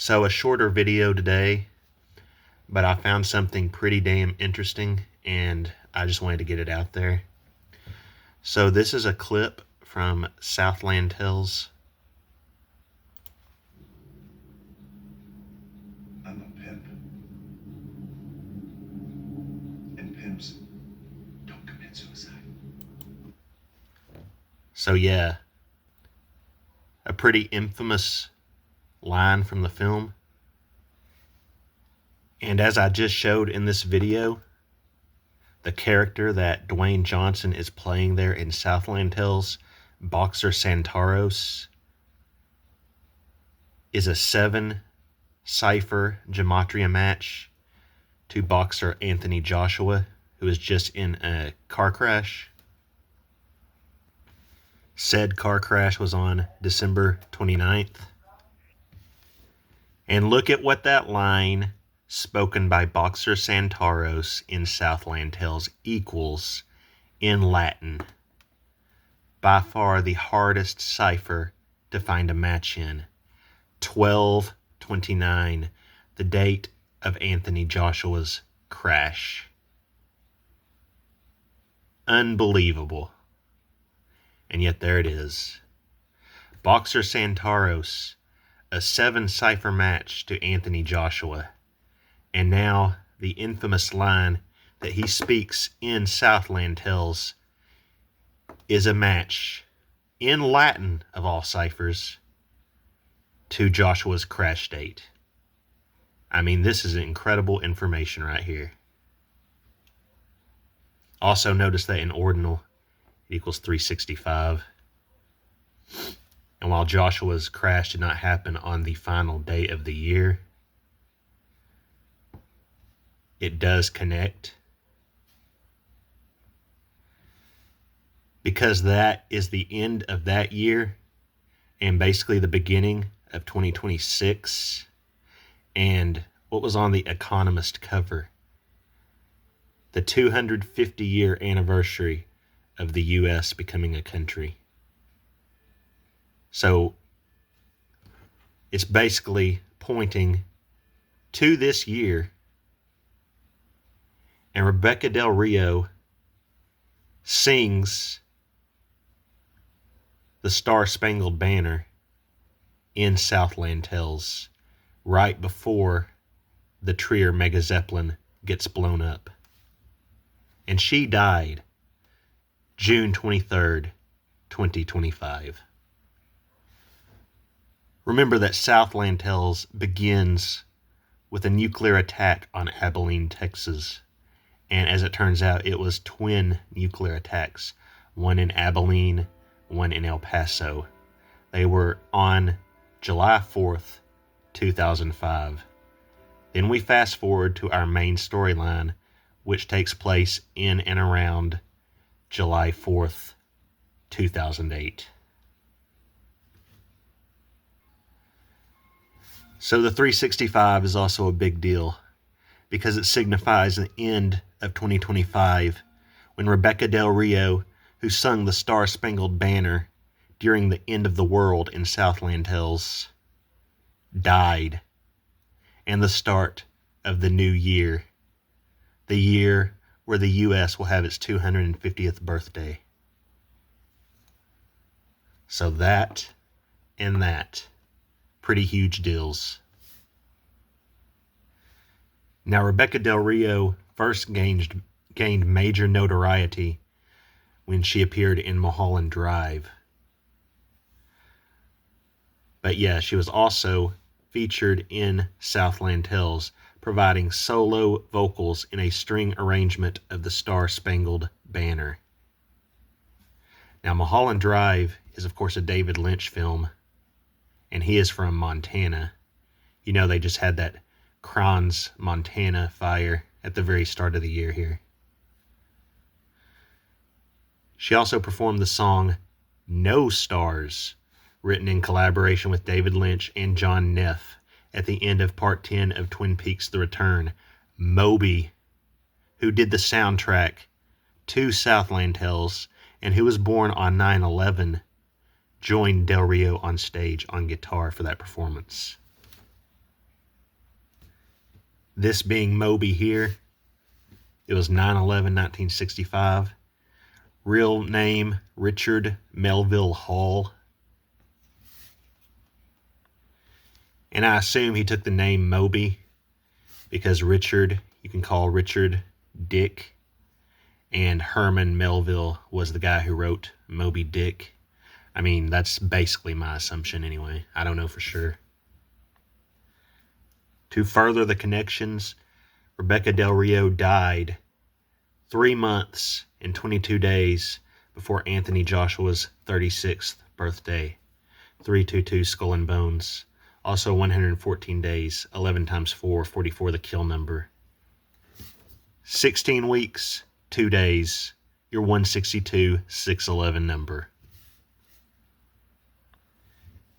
So a shorter video today, but I found something pretty damn interesting and I just wanted to get it out there. So this is a clip from Southland Tales. I'm a pimp. And pimps don't commit suicide. So yeah, a pretty infamous line from the film. And as I just showed in this video, the character that Dwayne Johnson is playing there in Southland Tales, Boxer Santaros, is a 7-cipher gematria match to boxer Anthony Joshua, who is just in a car crash. Said car crash was on December 29th. And look at what that line spoken by Boxer Santaros in Southland Tales equals in Latin. By far the hardest cipher to find a match in. 12/29, the date of Anthony Joshua's crash. Unbelievable. And yet there it is. Boxer Santaros, a 7-cipher match to Anthony Joshua. And now the infamous line that he speaks in Southland Tales is a match in Latin, of all ciphers, to Joshua's crash date. I mean, this is incredible information right here. Also notice that in ordinal, it equals 365. And while Joshua's crash did not happen on the final day of the year, it does connect, because that is the end of that year and basically the beginning of 2026 and what was on the Economist cover, the 250-year anniversary of the U.S. becoming a country. So it's basically pointing to this year. And Rebecca Del Rio sings the Star-Spangled Banner in Southland Tales right before the Trier Mega Zeppelin gets blown up. And she died June 23rd, 2025. Remember that Southland Tales begins with a nuclear attack on Abilene, Texas. And as it turns out, it was twin nuclear attacks, one in Abilene, one in El Paso. They were on July 4th, 2005. Then we fast forward to our main storyline, which takes place in and around July 4th, 2008. So the 365 is also a big deal, because it signifies the end of 2025 when Rebecca Del Rio, who sung the Star-Spangled Banner during the end of the world in Southland Tales, died, and the start of the new year, the year where the U.S. will have its 250th birthday. So that and that, pretty huge deals. Now, Rebecca Del Rio first gained major notoriety when she appeared in Mulholland Drive. But yeah, she was also featured in Southland Tales, providing solo vocals in a string arrangement of the Star-Spangled Banner. Now, Mulholland Drive is, of course, a David Lynch film, and he is from Montana. You know, they just had that Kranz, Montana fire at the very start of the year here. She also performed the song No Stars, written in collaboration with David Lynch and John Neff at the end of Part 10 of Twin Peaks: The Return. Moby, who did the soundtrack to Southland Tales and who was born on 9/11, joined Del Rio on stage on guitar for that performance. This being Moby here. It was 9/11/1965. Real name, Richard Melville Hall. And I assume he took the name Moby because Richard, you can call Richard Dick, and Herman Melville was the guy who wrote Moby Dick. I mean, that's basically my assumption anyway. I don't know for sure. To further the connections, Rebecca Del Rio died 3 months and 22 days before Anthony Joshua's 36th birthday. 322 Skull and Bones. Also 114 days, 11 times 4, 44 the kill number. 16 weeks, 2 days, your 162, 611 number.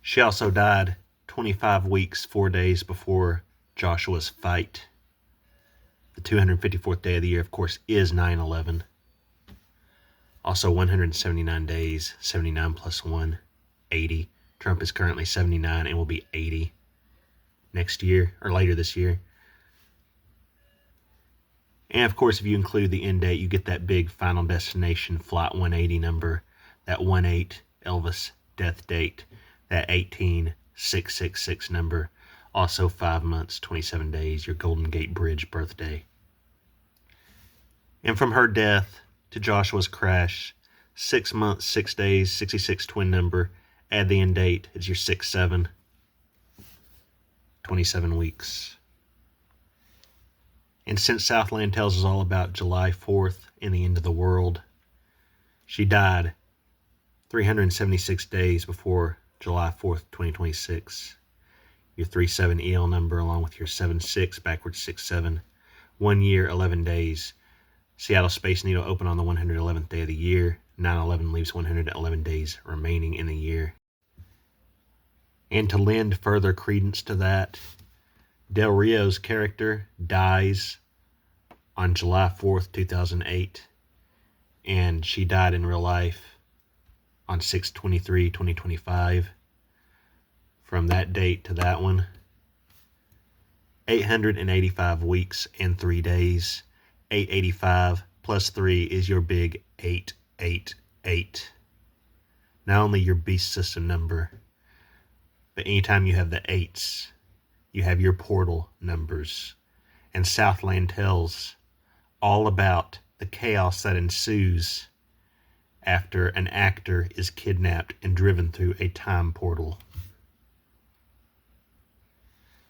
She also died 25 weeks, 4 days before Joshua's fight. The 254th day of the year, of course, is 9/11. Also 179 days, 79 plus 1, 80. Trump is currently 79 and will be 80 next year, or later this year. And of course, if you include the end date, you get that big Final Destination Flight 180 number, that 18 Elvis death date, that 18666 number, also 5 months, 27 days, your Golden Gate Bridge birthday. And from her death to Joshua's crash, 6 months, 6 days, 66 twin number, add the end date, it's your 6/7, 27 weeks. And since Southland Tales is all about July 4th and the end of the world, she died 376 days before July 4th, 2026. Your 37 EL number along with your 76, backwards 67, 1 year, 11 days. Seattle Space Needle open on the 111th day of the year. 9/11 leaves 111 days remaining in the year. And to lend further credence to that, Del Rio's character dies on July 4th, 2008, and she died in real life on 6/23/2025. From that date to that one, 885 weeks and 3 days. 885 plus 3 is your big 888. Not only your beast system number, but anytime you have the 8s, you have your portal numbers. And Southland tells all about the chaos that ensues after an actor is kidnapped and driven through a time portal.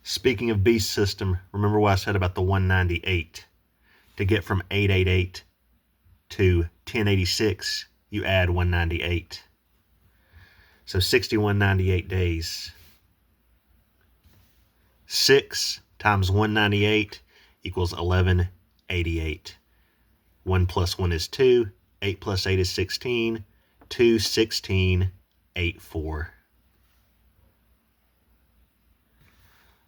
Speaking of beast system, remember what I said about the 198? To get from 888 to 1086, you add 198. So 6198 days. 6 times 198 equals 1188. 1 plus 1 is 2. 8 plus 8 is 16. 2, 16, 8, 4.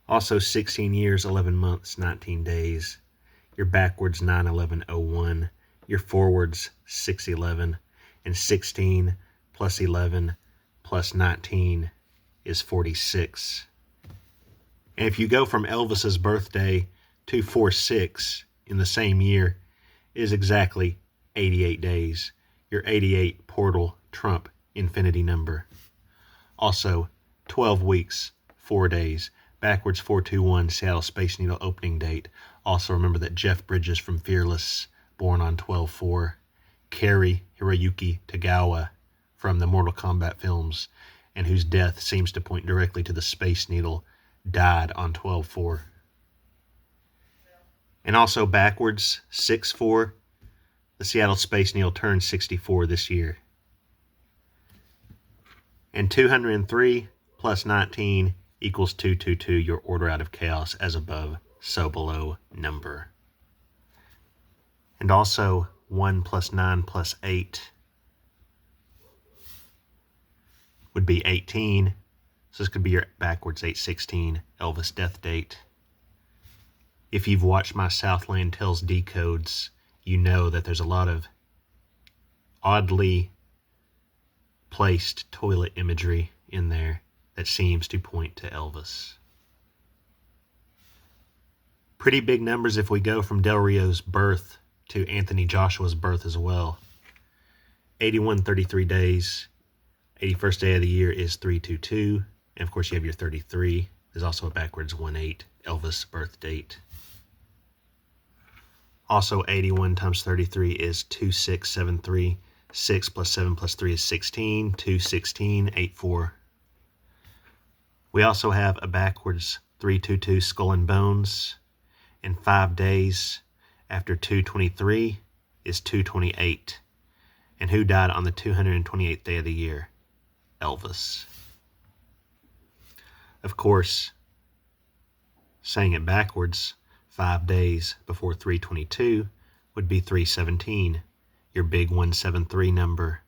Also 16 years, 11 months, 19 days. Your backwards 9/11/01. Your forwards 6/11. And 16 plus 11 plus 19 is 46. And if you go from Elvis's birthday to 4/6 in the same year, it is exactly 88 days. Your 88 portal Trump infinity number. Also 12 weeks, 4 days. Backwards 421 Seattle Space Needle opening date. Also remember that Jeff Bridges from Fearless, born on 12/4. Cary Hiroyuki Tagawa from the Mortal Kombat films, and whose death seems to point directly to the Space Needle, died on 12/4. And also backwards 6/4, the Seattle Space Needle turned 64 this year. And 203 plus 19 equals 222, your order out of chaos, as above, so below number. And also 1 plus 9 plus 8 would be 18. So this could be your backwards 816 Elvis death date. If you've watched my Southland Tales decodes, you know that there's a lot of oddly placed toilet imagery in there that seems to point to Elvis. Pretty big numbers if we go from Del Rio's birth to Anthony Joshua's birth as well. 8133 days. 81st day of the year is 322. And of course, you have your 33. There's also a backwards 18, Elvis' birth date. Also, 81 times 33 is 2673. 6 plus 7 plus 3 is 16. 216, 84. We also have a backwards 322 skull and bones. And 5 days after 223 is 228. And who died on the 228th day of the year? Elvis. Of course, saying it backwards, 5 days before 322 would be 317, your big 173 number.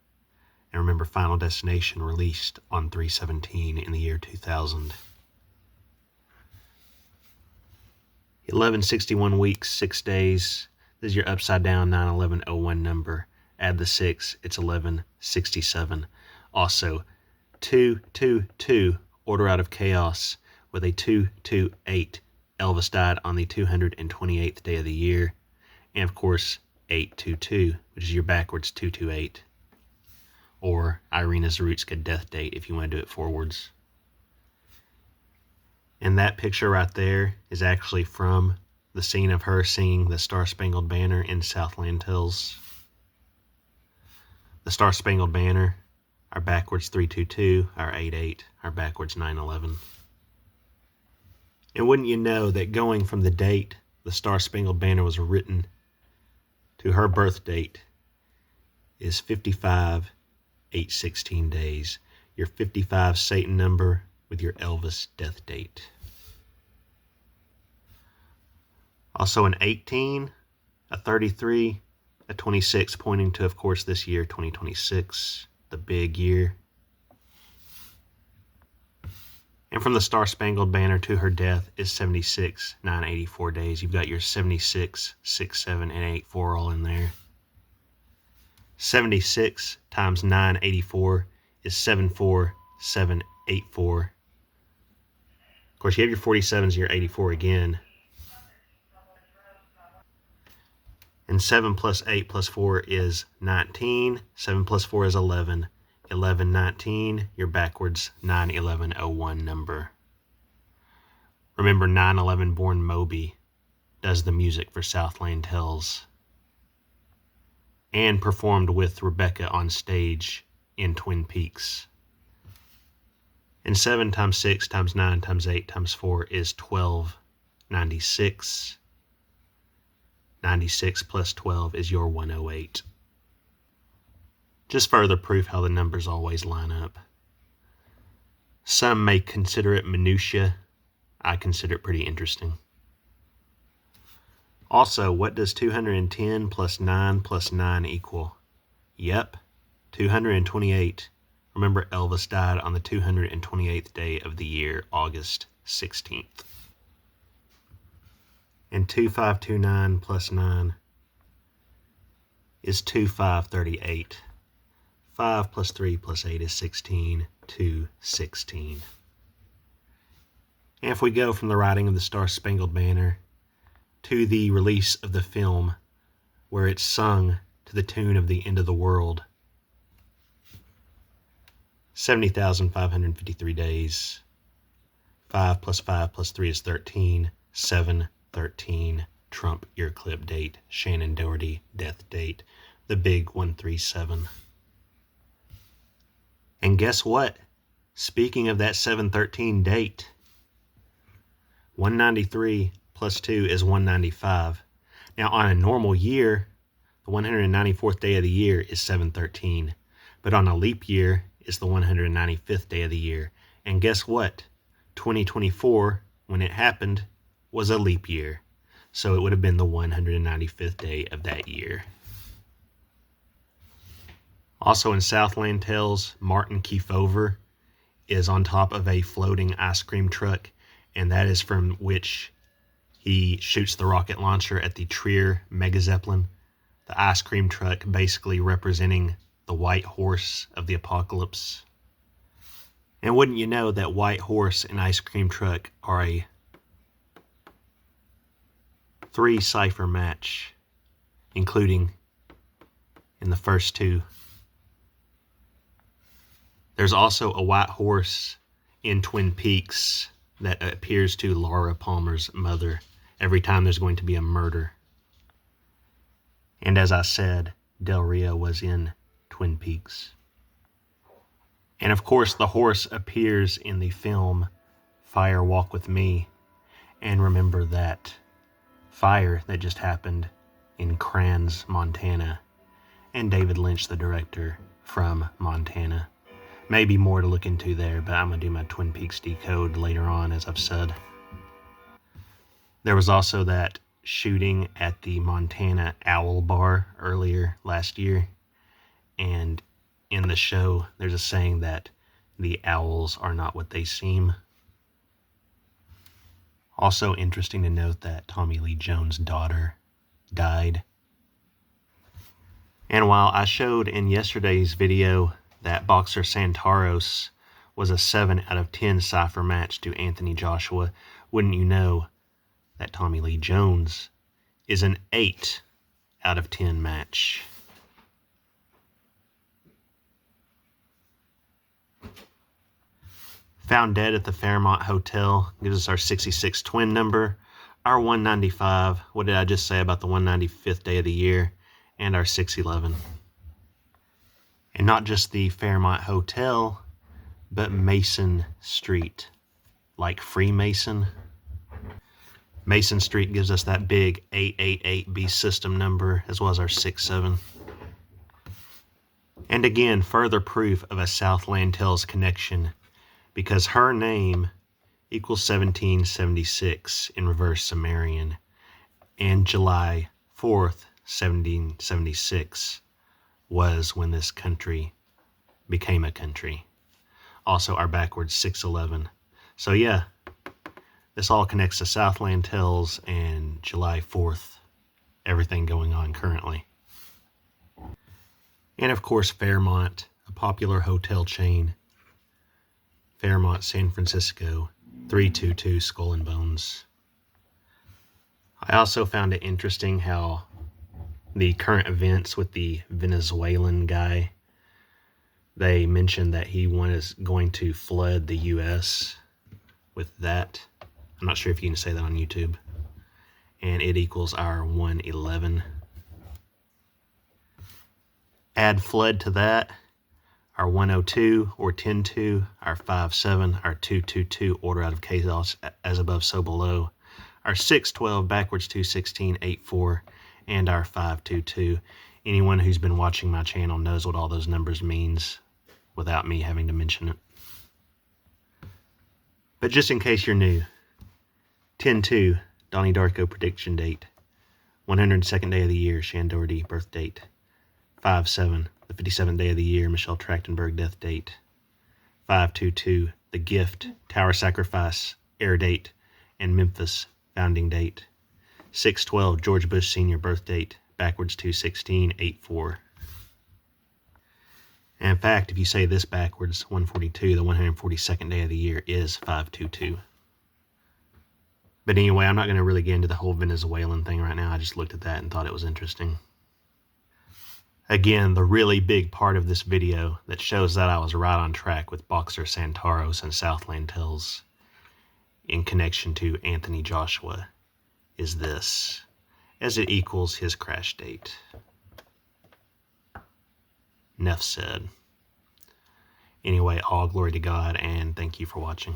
And remember, Final Destination released on 317 in the year 2000. 1161 weeks, 6 days. This is your upside down 91101 number. Add the 6, it's 1167. Also, 222, Order Out of Chaos, with a 228. Elvis died on the 228th day of the year. And of course, 822, which is your backwards 228. Or Irina Zarutska death date if you want to do it forwards. And that picture right there is actually from the scene of her singing the Star Spangled Banner in Southland Hills. The Star Spangled Banner, our backwards 322, our 88, our backwards 911. And wouldn't you know that going from the date the Star Spangled Banner was written to her birth date is 55, 816 days. Your 55 Satan number with your Elvis death date. Also an 18, a 33, a 26, pointing to, of course, this year, 2026, the big year. And from the Star Spangled Banner to her death is 76, 984 days. You've got your 76, 6, 7, and 84 all in there. 76 times 984 is 74784. Of course, you have your 47s and your 84 again. And 7 plus 8 plus 4 is 19. 7 plus 4 is 11. 11, 19, your backwards 91101 number. Remember, 9/11 born Moby does the music for Southland Hills and performed with Rebecca on stage in Twin Peaks. And 7 times 6 times 9 times 8 times 4 is 1296. 96 plus 12 is your 108. Just further proof how the numbers always line up. Some may consider it minutia. I consider it pretty interesting. Also, what does 210 plus 9 plus 9 equal? Yep, 228. Remember, Elvis died on the 228th day of the year, August 16th. And 2529 plus 9 is 2538. 5 plus 3 plus 8 is 16, 216. And if we go from the writing of the Star Spangled Banner to the release of the film, where it's sung to the tune of The End of the World, 70,553 days. 5 plus 5 plus 3 is 13, 7, 13, Trump ear clip date, Shannon Doherty death date, the big 137. And guess what? Speaking of that 713 date, 193 plus 2 is 195. Now, on a normal year, the 194th day of the year is 713. But on a leap year, it's the 195th day of the year. And guess what? 2024, when it happened, was a leap year. So it would have been the 195th day of that year. Also in Southland Tales, Martin Kefauver is on top of a floating ice cream truck, and that is from which he shoots the rocket launcher at the Trier Mega Zeppelin. The ice cream truck basically representing the white horse of the apocalypse. And wouldn't you know that white horse and ice cream truck are a 3 cipher match, including in the first 2. There's also a white horse in Twin Peaks that appears to Laura Palmer's mother every time there's going to be a murder. And as I said, Del Rio was in Twin Peaks. And of course, the horse appears in the film Fire Walk With Me. And remember that fire that just happened in Crans, Montana. And David Lynch, the director, from Montana. Maybe more to look into there, but I'm going to do my Twin Peaks decode later on, as I've said. There was also that shooting at the Montana Owl Bar earlier last year. And in the show, there's a saying that the owls are not what they seem. Also interesting to note that Tommy Lee Jones' daughter died. And while I showed in yesterday's video that boxer Santaros was a 7 out of 10 cipher match to Anthony Joshua, wouldn't you know that Tommy Lee Jones is an 8 out of 10 match. Found dead at the Fairmont Hotel gives us our 66 twin number, our 195. What did I just say about the 195th day of the year? And our 611. And not just the Fairmont Hotel, but Mason Street, like Freemason. Mason Street gives us that big 888B system number, as well as our 67. And again, further proof of a Southland Tales connection, because her name equals 1776 in reverse Sumerian, and July 4th, 1776 was when this country became a country. Also our backwards 611. So yeah, this all connects to Southland Tales and July 4th, everything going on currently. And of course Fairmont, a popular hotel chain. Fairmont, San Francisco, 322 Skull and Bones. I also found it interesting how the current events with the Venezuelan guy, they mentioned that he was going to flood the U.S. with that. I'm not sure if you can say that on YouTube. And it equals our 111. Add flood to that, our 102 or 102, our 57, our 222, order out of chaos, as above so below, our 612, backwards 216, 84, and our 522. Anyone who's been watching my channel knows what all those numbers means without me having to mention it. But just in case you're new, 10-2, Donnie Darko prediction date. 102nd day of the year, Shan Doherty birth date. 5-7, the 57th day of the year, Michelle Trachtenberg death date. 5-2-2, The Gift, Tower Sacrifice, air date, and Memphis founding date. 6-12, George Bush Sr. birth date, backwards 216-84. And in fact, if you say this backwards, 142, the 142nd day of the year is 5-2-2. But anyway, I'm not going to really get into the whole Venezuelan thing right now. I just looked at that and thought it was interesting. Again, the really big part of this video that shows that I was right on track with boxer Santaros and Southland Tales in connection to Anthony Joshua is this, as it equals his crash date. Enough said. Anyway, all glory to God, and thank you for watching.